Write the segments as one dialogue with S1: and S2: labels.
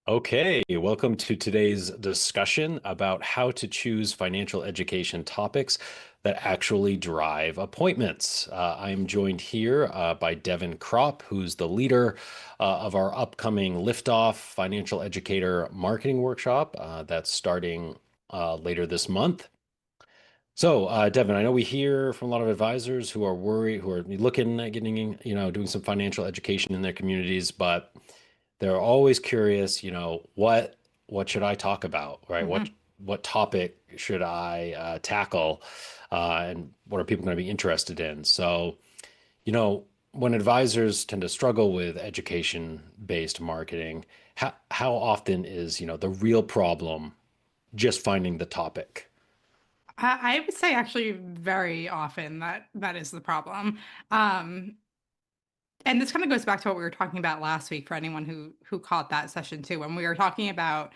S1: Okay, welcome to today's discussion about how to choose financial education topics that actually drive appointments. I'm joined here by Devin Kropp, who's the leader of our upcoming Liftoff Financial Educator Marketing Workshop that's starting later this month. So, Devin, I know we hear from a lot of advisors who are worried, who are looking at getting, doing some financial education in their communities, but they're always curious, what should I talk about, right?
S2: hmm
S1: What topic should I tackle, and what are people going to be interested in? So, when advisors tend to struggle with education-based marketing, how often is, the real problem just finding the topic?
S2: I would say actually very often that is the problem. Um, and this kind of goes back to what we were talking about last week for anyone who caught that session too, when we were talking about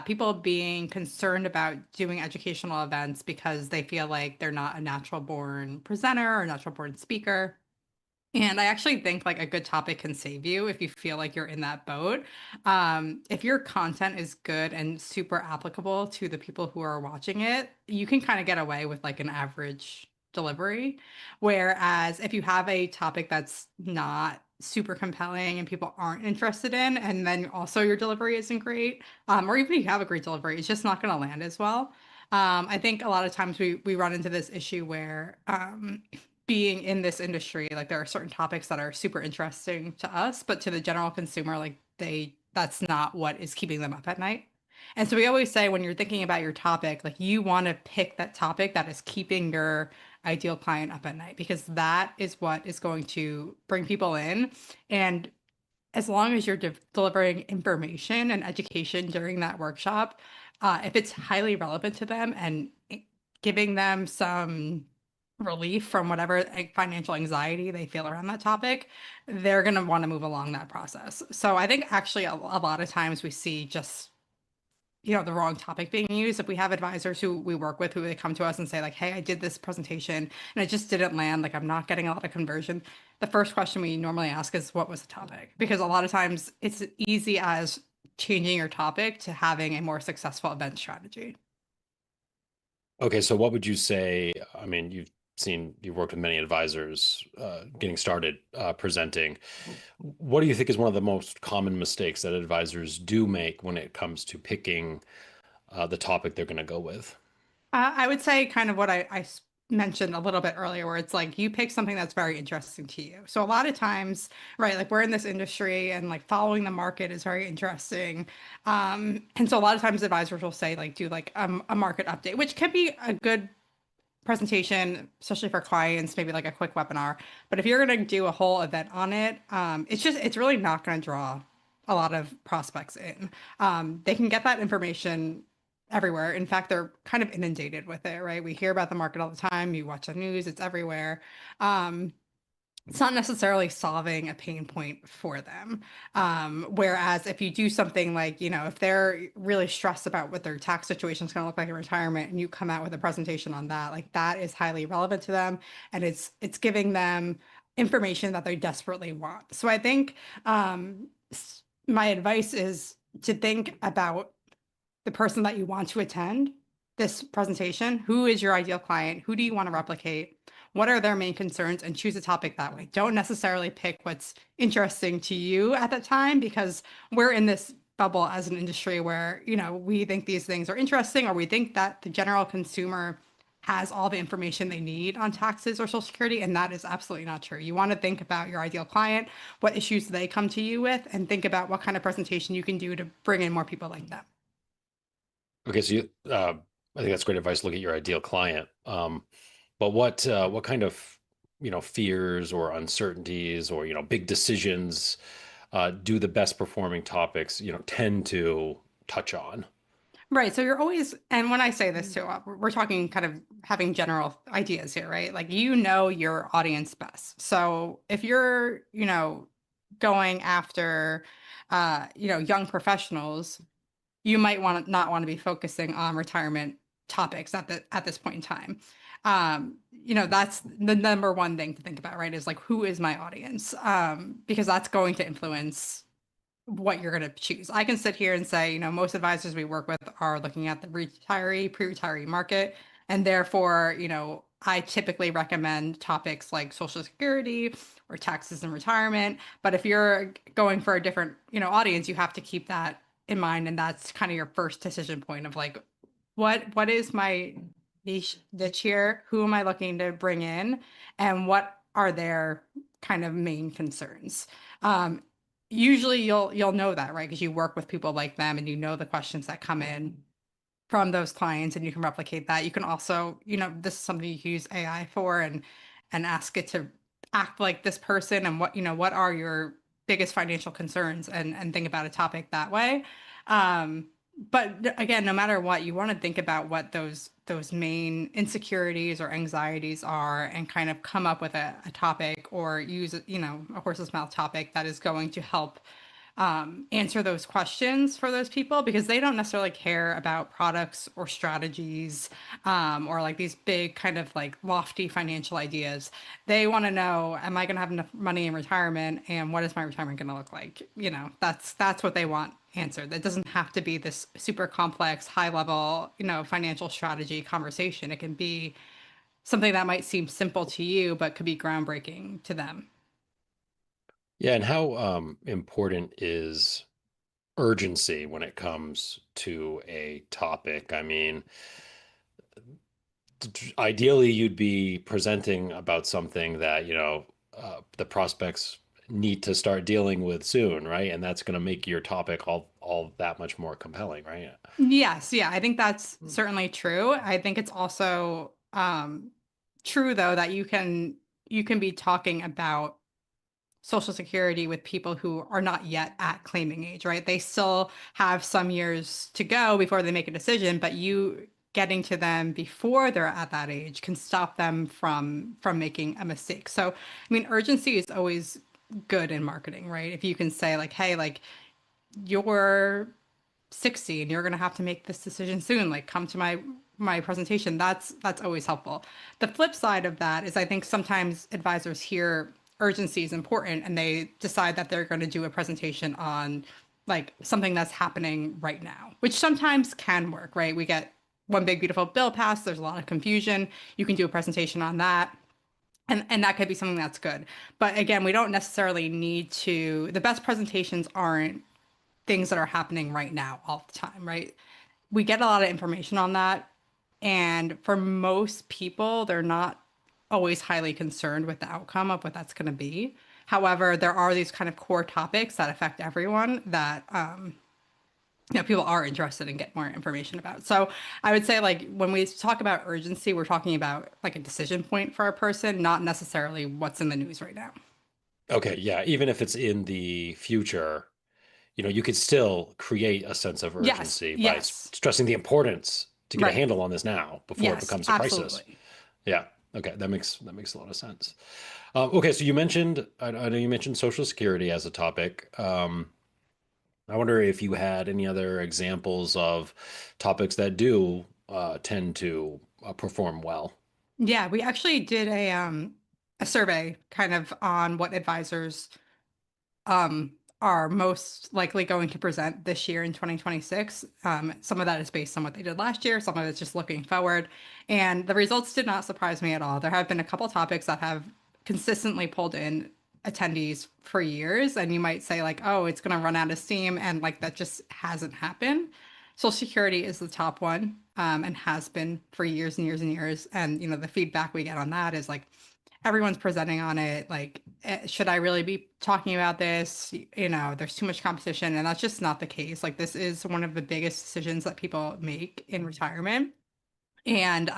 S2: people being concerned about doing educational events because they feel like they're not a natural born presenter or natural born speaker. And I actually think like a good topic can save you if you feel like you're in that boat. If your content is good and super applicable to the people who are watching it, you can kind of get away with like an average delivery. Whereas if you have a topic that's not super compelling and people aren't interested in, and then also your delivery isn't great, or even if you have a great delivery, it's just not going to land as well. I think a lot of times we run into this issue where being in this industry, like there are certain topics that are super interesting to us, but to the general consumer, like that's not what is keeping them up at night. And so we always say when you're thinking about your topic, like you want to pick that topic that is keeping your ideal client up at night because that is what is going to bring people in. And as long as you're delivering information and education during that workshop, if it's highly relevant to them and giving them some relief from whatever financial anxiety they feel around that topic, they're going to want to move along that process. So I think actually a lot of times we see just the wrong topic being used. If we have advisors who we work with who they come to us and say like, "Hey, I did this presentation and it just didn't land, like I'm not getting a lot of conversion." The first question we normally ask is what was the topic? Because a lot of times it's easy as changing your topic to having a more successful event strategy.
S1: Okay, so what would you say? I mean, you've worked with many advisors getting started presenting. What do you think is one of the most common mistakes that advisors do make when it comes to picking the topic they're going to go with?
S2: I would say kind of what I mentioned a little bit earlier, where it's like you pick something that's very interesting to you. So a lot of times, right, like we're in this industry and like following the market is very interesting. And so a lot of times advisors will say like do like a market update, which can be a good presentation, especially for clients, maybe like a quick webinar. But if you're going to do a whole event on it, it's really not going to draw a lot of prospects in. They can get that information everywhere. In fact, they're kind of inundated with it, right? We hear about the market all the time. You watch the news, it's everywhere. It's not necessarily solving a pain point for them. Whereas if you do something like, if they're really stressed about what their tax situation is going to look like in retirement and you come out with a presentation on that, like that is highly relevant to them and it's giving them information that they desperately want. So I think my advice is to think about the person that you want to attend this presentation. Who is your ideal client? Who do you want to replicate? What are their main concerns? And choose a topic that way. Don't necessarily pick what's interesting to you at that time because we're in this bubble as an industry where, we think these things are interesting or we think that the general consumer has all the information they need on taxes or Social Security, and that is absolutely not true. You want to think about your ideal client, what issues they come to you with, and think about what kind of presentation you can do to bring in more people like them.
S1: Okay, so I think that's great advice. Look at your ideal client. But what kind of fears or uncertainties or big decisions do the best performing topics tend to touch on?
S2: Right. So you're always, and when I say this too, we're talking kind of having general ideas here, right? Like your audience best. So if you're, going after, young professionals, you might want to not want to be focusing on retirement topics at this point in time. That's the number one thing to think about, right? Is like who is my audience? Because that's going to influence what you're going to choose. I can sit here and say, most advisors we work with are looking at the retiree, pre-retiree market, and therefore, I typically recommend topics like Social Security or taxes and retirement. But if you're going for a different, audience, you have to keep that in mind, and that's kind of your first decision point of like, what is my niche here? Who am I looking to bring in, and what are their kind of main concerns? Um, Usually you'll know that, right? Because you work with people like them and you know the questions that come in from those clients and you can replicate that. You can also, this is something you can use AI for and ask it to act like this person and what are your biggest financial concerns and think about a topic that way. Um, but again, no matter what, you want to think about what those main insecurities or anxieties are and kind of come up with a topic or use, a horse's mouth topic that is going to help answer those questions for those people because they don't necessarily care about products or strategies or like these big kind of like lofty financial ideas. They want to know, am I going to have enough money in retirement and what is my retirement going to look like? That's what they want answered. That doesn't have to be this super complex, high level, financial strategy conversation. It can be something that might seem simple to you, but could be groundbreaking to them.
S1: Yeah, and how important is urgency when it comes to a topic? I mean, ideally, you'd be presenting about something that, the prospects need to start dealing with soon, right? And that's going to make your topic all that much more compelling, right?
S2: Yes, yeah, I think that's certainly true. I think it's also true though that you can be talking about Social Security with people who are not yet at claiming age, right? They still have some years to go before they make a decision, but you getting to them before they're at that age can stop them from making a mistake. So, I mean, urgency is always good in marketing, right? If you can say like, hey, like you're 60 and you're going to have to make this decision soon, like come to my presentation. That's always helpful. The flip side of that is I think sometimes advisors hear urgency is important and they decide that they're going to do a presentation on like something that's happening right now, which sometimes can work, right? We get one big beautiful bill passed, there's a lot of confusion, you can do a presentation on that, and that could be something that's good. But again, we don't necessarily need to, the best presentations aren't things that are happening right now all the time, right? We get a lot of information on that. And for most people, they're not always highly concerned with the outcome of what that's going to be. However, there are these kind of core topics that affect everyone that people are interested in get more information about. So I would say like when we talk about urgency, we're talking about like a decision point for a person, not necessarily what's in the news right now.
S1: Okay, yeah, even if it's in the future, you could still create a sense of
S2: Yes,
S1: urgency by
S2: yes,
S1: stressing the importance to get a
S2: right.
S1: handle on this now before it
S2: Yes,
S1: becomes a crisis.
S2: absolutely.
S1: Yeah. Okay, that makes a lot of sense. Okay, so I know you mentioned Social Security as a topic. I wonder if you had any other examples of topics that do tend to perform well.
S2: Yeah, we actually did a survey kind of on what advisors are most likely going to present this year in 2026. Some of that is based on what they did last year, some of it's just looking forward. And the results did not surprise me at all. There have been a couple topics that have consistently pulled in attendees for years, and you might say, like, oh, it's going to run out of steam, and like that just hasn't happened. Social Security is the top one, and has been for years and years and years. And the feedback we get on that is like, everyone's presenting on it like should I really be talking about this, there's too much competition, and that's just not the case. Like this is one of the biggest decisions that people make in retirement, and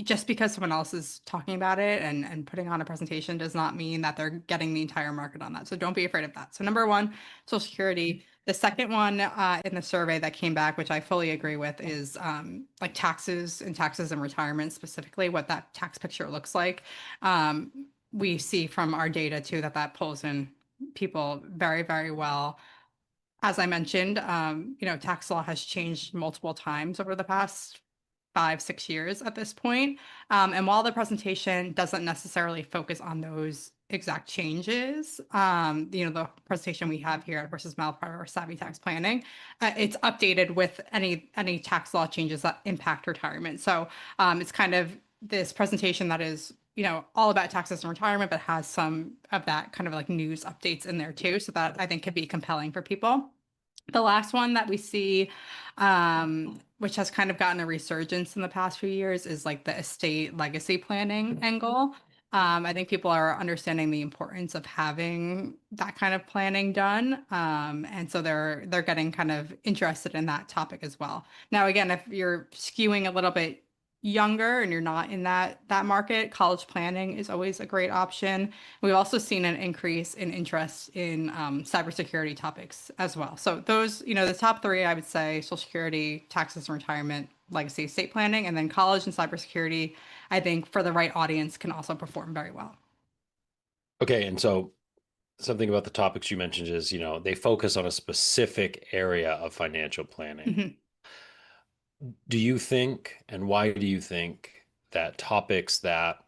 S2: just because someone else is talking about it and putting on a presentation does not mean that they're getting the entire market on that. So don't be afraid of that. So number one, Social Security. The second one in the survey that came back, which I fully agree with, is like taxes and retirement specifically, what that tax picture looks like. Um, we see from our data too that that pulls in people very, very well. As I mentioned, tax law has changed multiple times over the past 5, 6 years at this point. And while the presentation doesn't necessarily focus on those exact changes. The presentation we have here at versus Malprire or Savvy Tax Planning, it's updated with any tax law changes that impact retirement. So it's kind of this presentation that is, all about taxes and retirement, but has some of that kind of like news updates in there too. So that I think could be compelling for people. The last one that we see, which has kind of gotten a resurgence in the past few years, is like the estate legacy planning angle. I think people are understanding the importance of having that kind of planning done. And so they're getting kind of interested in that topic as well. Now, again, if you're skewing a little bit younger and you're not in that market, college planning is always a great option. We've also seen an increase in interest in cybersecurity topics as well. So those, the top three, I would say Social Security, taxes and retirement, legacy estate planning, and then college and cybersecurity, I think for the right audience can also perform very well.
S1: Okay, and so something about the topics you mentioned is, they focus on a specific area of financial planning.
S2: Mhm.
S1: Do you think, and why do you think that topics that,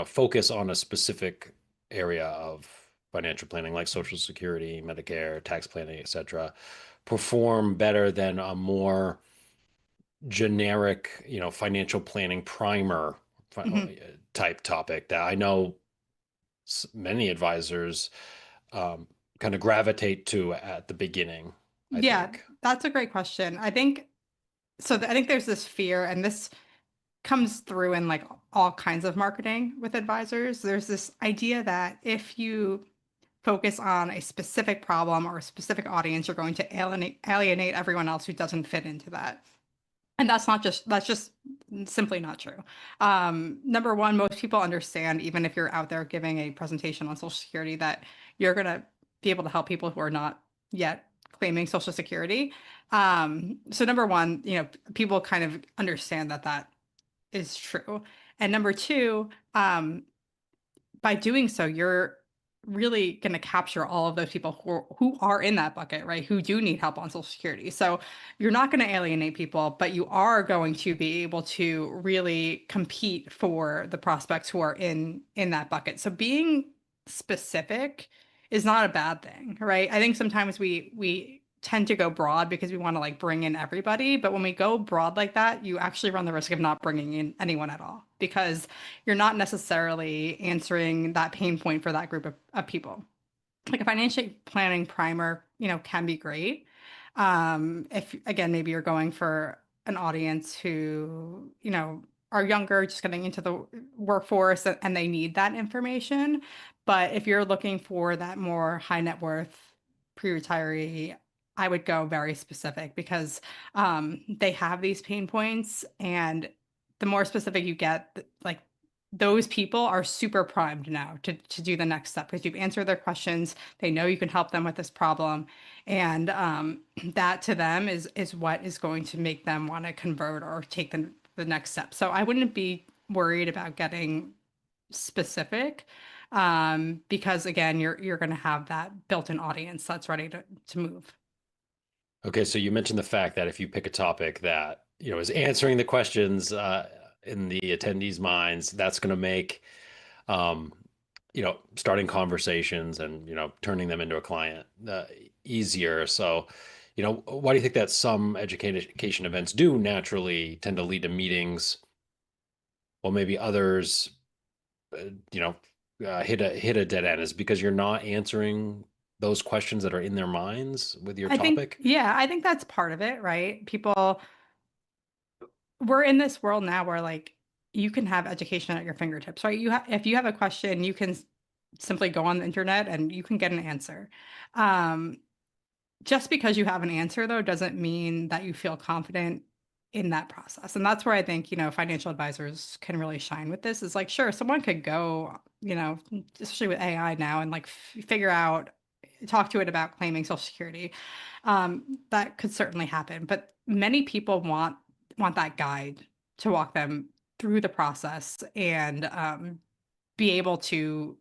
S1: focus on a specific area of financial planning, like Social Security, Medicare, tax planning, etc., perform better than a more generic, financial planning primer
S2: Mhm.
S1: type topic that I know many advisors um, kind of gravitate to at the beginning, I
S2: Yeah,
S1: think.
S2: that's a great question. I think so. I think there's this fear, and this comes through in like all kinds of marketing with advisors. There's this idea that if you focus on a specific problem or a specific audience, you're going to alienate everyone else who doesn't fit into that. And that's just simply not true. Number one, most people understand, even if you're out there giving a presentation on Social Security, that you're going to be able to help people who are not yet claiming Social Security. So number one, people kind of understand that that is true. And number two, by doing so, you're really going to capture all of those people who are in that bucket, right? Who do need help on Social Security. So you're not going to alienate people, but you are going to be able to really compete for the prospects who are in that bucket. So being specific is not a bad thing, right? I think sometimes we tend to go broad because we want to like bring in everybody, but when we go broad like that, you actually run the risk of not bringing in anyone at all because you're not necessarily answering that pain point for that group of people. Like a financial planning primer, can be great. If again, maybe you're going for an audience who, are younger, just getting into the workforce and they need that information. But if you're looking for that more high net worth pre-retiree, I would go very specific because they have these pain points, and the more specific you get, like those people are super primed now to do the next step because you've answered their questions. They know you can help them with this problem, and that to them is what is going to make them want to convert or take the next step. So I wouldn't be worried about getting specific, because again, you're going to have that built-in audience that's ready to move.
S1: Okay, so you mentioned the fact that if you pick a topic that, is answering the questions in the attendees' minds, that's going to make, um, starting conversations and, turning them into a client easier. So, why do you think that some education events do naturally tend to lead to meetings, while maybe others, uh, you know, hit a dead end? Is because you're not answering those questions that are in their minds with your
S2: I think,
S1: topic?
S2: yeah, I think that's part of it, right? We're in this world now where like you can have education at your fingertips, right? If you have a question, you can simply go on the internet and you can get an answer. Um, just because you have an answer though doesn't mean that you feel confident in that process. And that's where I think, financial advisors can really shine with this. Is like, sure, someone could go, especially with AI now and like figure out, talk to it about claiming Social Security. That could certainly happen, but many people want that guide to walk them through the process and be able to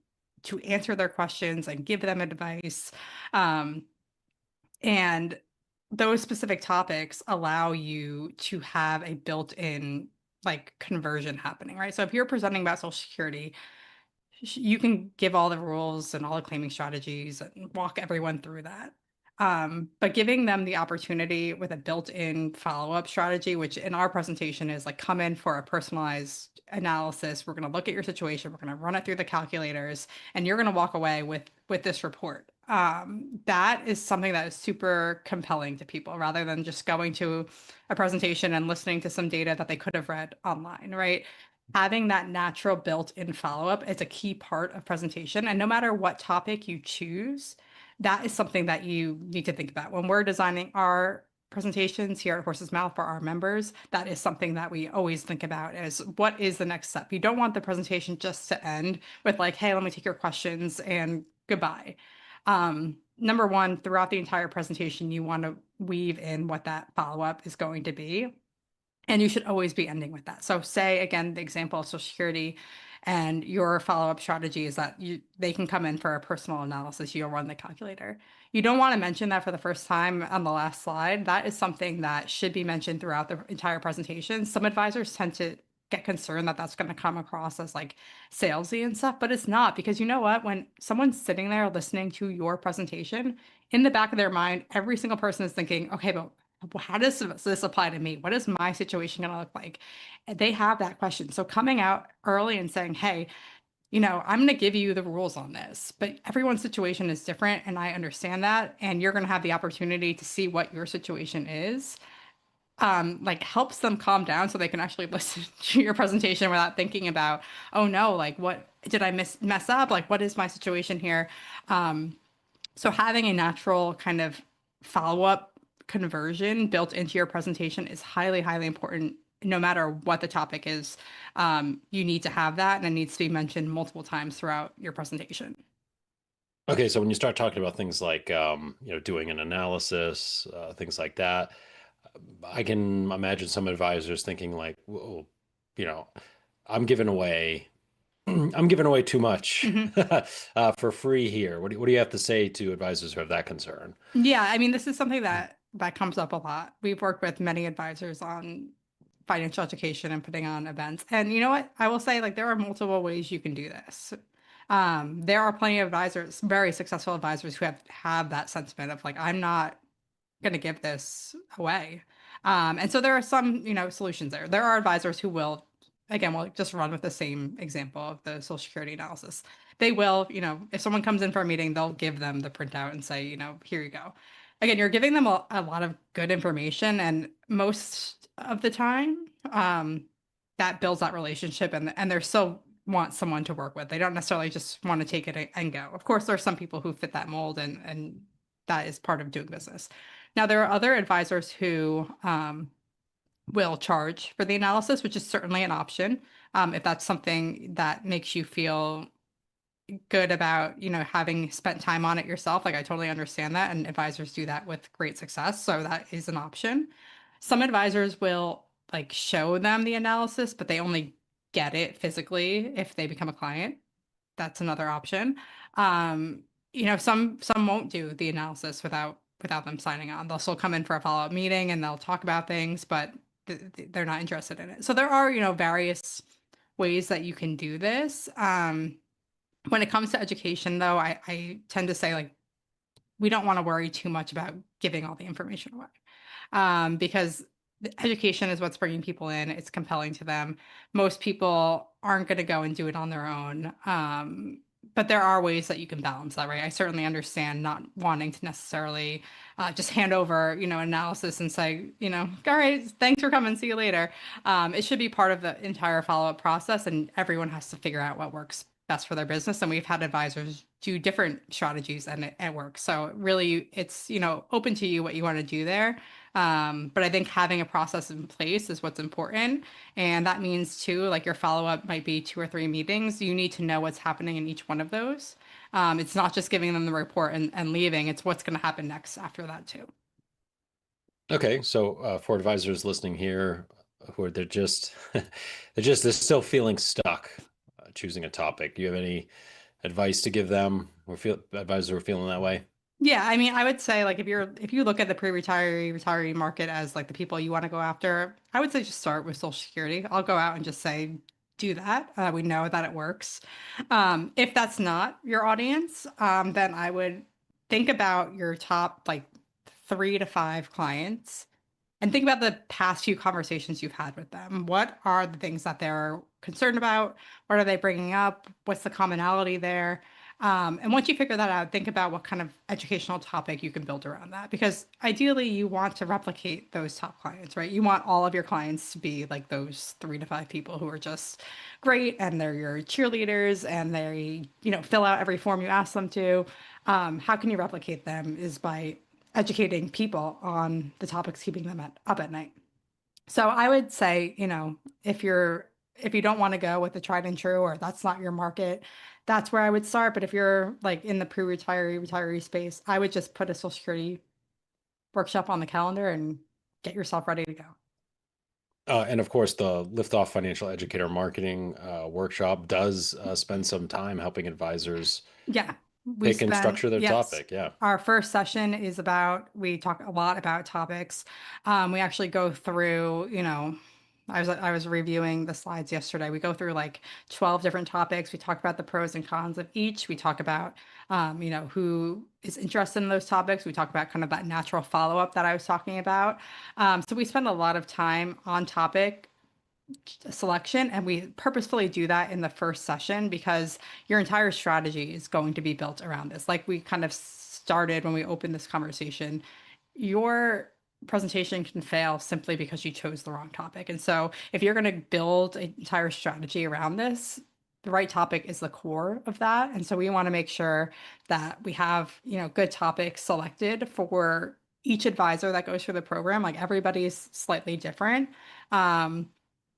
S2: answer their questions and give them advice. Um, and those specific topics allow you to have a built-in like conversion happening, right? So if you're presenting about Social Security, you can give all the rules and all the claiming strategies and walk everyone through that. But giving them the opportunity with a built-in follow-up strategy, which in our presentation is like come in for a personalized analysis. We're going to look at your situation. We're going to run it through the calculators, and you're going to walk away with this report. That is something that is super compelling to people rather than just going to a presentation and listening to some data that they could have read online, right? Having that natural built-in follow-up is a key part of presentation. And no matter what topic you choose, that is something that you need to think about. When we're designing our presentations here at Horse's Mouth for our members, that is something that we always think about is what is the next step? You don't want the presentation just to end with like, hey, let me take your questions and goodbye. Number one, throughout the entire presentation, you want to weave in what that follow-up is going to be. And you should always be ending with that. So say again, the example of Social Security and your follow-up strategy is that they can come in for a personal analysis. You'll run the calculator. You don't want to mention that for the first time on the last slide. That is something that should be mentioned throughout the entire presentation. Some advisors tend to get concerned that that's going to come across as like salesy and stuff, but it's not because you know what? When someone's sitting there listening to your presentation, in the back of their mind, every single person is thinking, okay, but how does this apply to me? What is my situation going to look like? And they have that question. So coming out early and saying, hey, I'm going to give you the rules on this, but everyone's situation is different. And I understand that. And you're going to have the opportunity to see what your situation is. Like helps them calm down so they can actually listen to your presentation without thinking about, oh no, like what did I mess up? Like what is my situation here? So having a natural kind of follow-up conversion built into your presentation is highly, highly important. No matter what the topic is, you need to have that, and it needs to be mentioned multiple times throughout your presentation.
S1: Okay, so when you start talking about things like doing an analysis, things like that, I can imagine some advisors thinking like, "Whoa, you know, I'm giving away, I'm giving away too much
S2: Mhm.
S1: for free here." What do you have to say to advisors who have that concern?
S2: Yeah, I mean, this is something that comes up a lot. We've worked with many advisors on financial education and putting on events. And you know what? I will say, like, there are multiple ways you can do this. There are plenty of advisors, very successful advisors who have that sentiment of like, I'm not going to give this away. And so there are some, solutions there. There are advisors who will, again, we'll just run with the same example of the Social Security analysis. They will, if someone comes in for a meeting, they'll give them the printout and say, here you go. Again, you're giving them a lot of good information, and most of the time, that builds that relationship, and they're still want someone to work with. They don't necessarily just want to take it and go. Of course, there are some people who fit that mold, and that is part of doing business. Now, there are other advisors who will charge for the analysis, which is certainly an option. If that's something that makes you feel good about, having spent time on it yourself, like I totally understand that. And advisors do that with great success. So that is an option. Some advisors will like show them the analysis, but they only get it physically if they become a client. That's another option. Some won't do the analysis without them signing on. They'll still come in for a follow-up meeting and they'll talk about things, but they're not interested in it. So there are, various ways that you can do this. When it comes to education, though, I tend to say like we don't want to worry too much about giving all the information away, because the education is what's bringing people in. It's compelling to them. Most people aren't going to go and do it on their own. But there are ways that you can balance that, right? I certainly understand not wanting to necessarily just hand over, analysis and say, all right, thanks for coming, see you later. It should be part of the entire follow-up process, and everyone has to figure out what works best for their business. And we've had advisors do different strategies, and it works. So really, it's, open to you what you want to do there. But I think having a process in place is what's important. And that means too, like your follow-up might be 2 or 3 meetings. You need to know what's happening in each one of those. It's not just giving them the report and leaving, it's what's going to happen next after that too.
S1: Okay, so for advisors listening here, who are they're still feeling stuck choosing a topic. Do you have any advice to give them or feel advisors who are feeling that way?
S2: Yeah, I mean, I would say like if you look at the pre-retiree, retiree market as like the people you want to go after, I would say just start with Social Security. I'll go out and just say do that. We know that it works. If that's not your audience, then I would think about your top like 3 to 5 clients and think about the past few conversations you've had with them. What are the things that they're concerned about? What are they bringing up? What's the commonality there? And once you figure that out, think about what kind of educational topic you can build around that. Because ideally, you want to replicate those top clients, right? You want all of your clients to be like those 3 to 5 people who are just great and they're your cheerleaders and they fill out every form you ask them to. How can you replicate them is by educating people on the topics keeping them up at night. So I would say, if you don't want to go with the tried and true or that's not your market, that's where I would start. But if you're like in the retiree space, I would just put a Social Security workshop on the calendar and get yourself ready to go.
S1: And of course, the Liftoff Financial Educator Marketing workshop does spend some time helping advisors
S2: Yeah, we
S1: pick and
S2: spent,
S1: structure their
S2: yes.
S1: topic. Yeah.
S2: Our first session is we talk a lot about topics. We actually go through, I was reviewing the slides yesterday. We go through like 12 different topics. We talk about the pros and cons of each. We talk about, who is interested in those topics. We talk about kind of that natural follow-up that I was talking about. So we spend a lot of time on topic selection, and we purposefully do that in the first session because your entire strategy is going to be built around this. Like we kind of started when we opened this conversation, your presentation can fail simply because you chose the wrong topic. And so if you're going to build an entire strategy around this, the right topic is the core of that. And so we want to make sure that we have, good topics selected for each advisor that goes through the program. Like everybody's slightly different.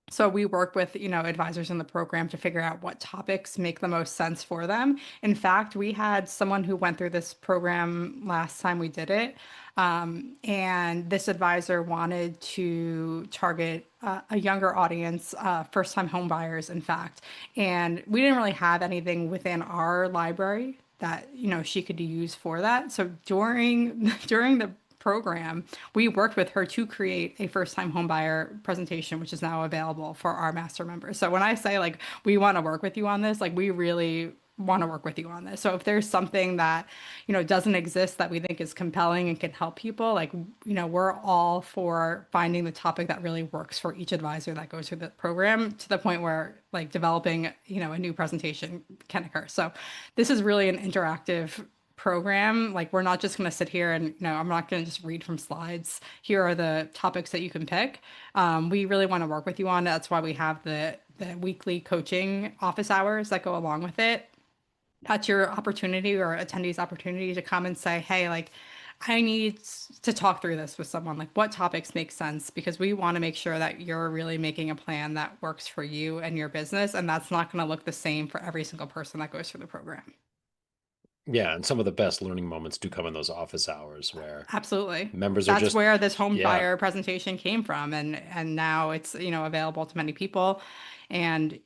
S2: So we work with, advisors in the program to figure out what topics make the most sense for them. In fact, we had someone who went through this program last time we did it. And this advisor wanted to target a younger audience, first-time home buyers, in fact. And we didn't really have anything within our library that, she could use for that. So during the program, we worked with her to create a first-time homebuyer presentation, which is now available for our master members. So when I say like we want to work with you on this, like we really want to work with you on this. So if there's something that, doesn't exist that we think is compelling and can help people, like, we're all for finding the topic that really works for each advisor that goes through the program to the point where like developing, a new presentation can occur. So this is really an interactive program. Like we're not just going to sit here and, I'm not going to just read from slides. Here are the topics that you can pick. We really want to work with you on it. That's why we have the weekly coaching office hours that go along with it. That's your opportunity or attendees' opportunity to come and say, hey, like, I need to talk through this with someone. Like, what topics make sense? Because we want to make sure that you're really making a plan that works for you and your business. And that's not going to look the same for every single person that goes through the program.
S1: Yeah. And some of the best learning moments do come in those office hours where
S2: Absolutely.
S1: members are
S2: That's
S1: just,
S2: where this home
S1: yeah.
S2: buyer presentation came from. And now it's, available to many people. And,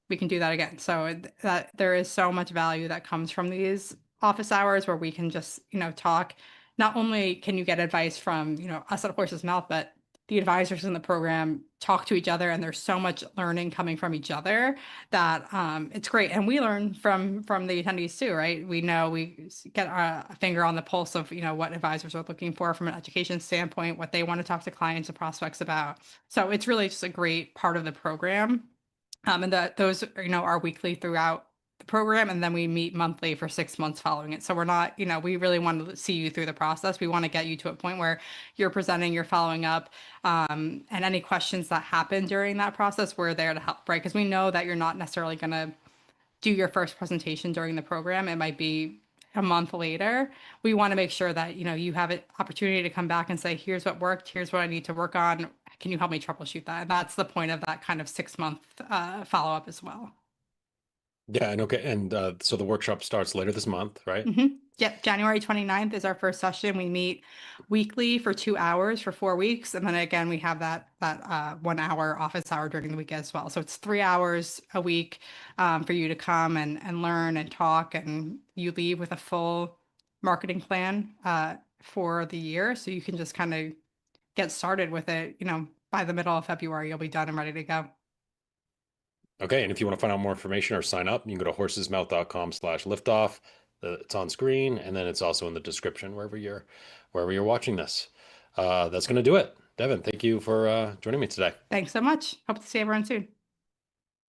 S2: we can do that again. So that there is so much value that comes from these office hours where we can just, talk. Not only can you get advice from, us at Horse's Mouth, but the advisors in the program talk to each other, and there's so much learning coming from each other that it's great. And we learn from the attendees too, right? We know we get a finger on the pulse of, what advisors are looking for from an education standpoint, what they want to talk to clients and prospects about. So it's really just a great part of the program. And those, are weekly throughout the program. And then we meet monthly for 6 months following it. So we're not, we really want to see you through the process. We want to get you to a point where you're presenting, you're following up, and any questions that happen during that process, we're there to help, right? Because we know that you're not necessarily going to do your first presentation during the program. It might be a month later. We want to make sure that, you have an opportunity to come back and say, here's what worked, here's what I need to work on. Can you help me troubleshoot that? And that's the point of that kind of 6 month follow-up as well.
S1: Yeah. And okay. And so the workshop starts later this month, right?
S2: Yep, January 29th is our first session. We meet weekly for 2 hours for 4 weeks. And then again, we have that 1 hour office hour during the week as well. So it's 3 hours a week for you to come and learn and talk. And you leave with a full marketing plan for the year. So you can just kind of get started with it. By the middle of February, you'll be done and ready to go.
S1: Okay, and if you want to find out more information or sign up, you can go to horsesmouth.com/liftoff. It's on screen, and then it's also in the description wherever you're watching this. That's going to do it. Devin, thank you for joining me today.
S2: Thanks so much. Hope to see everyone soon.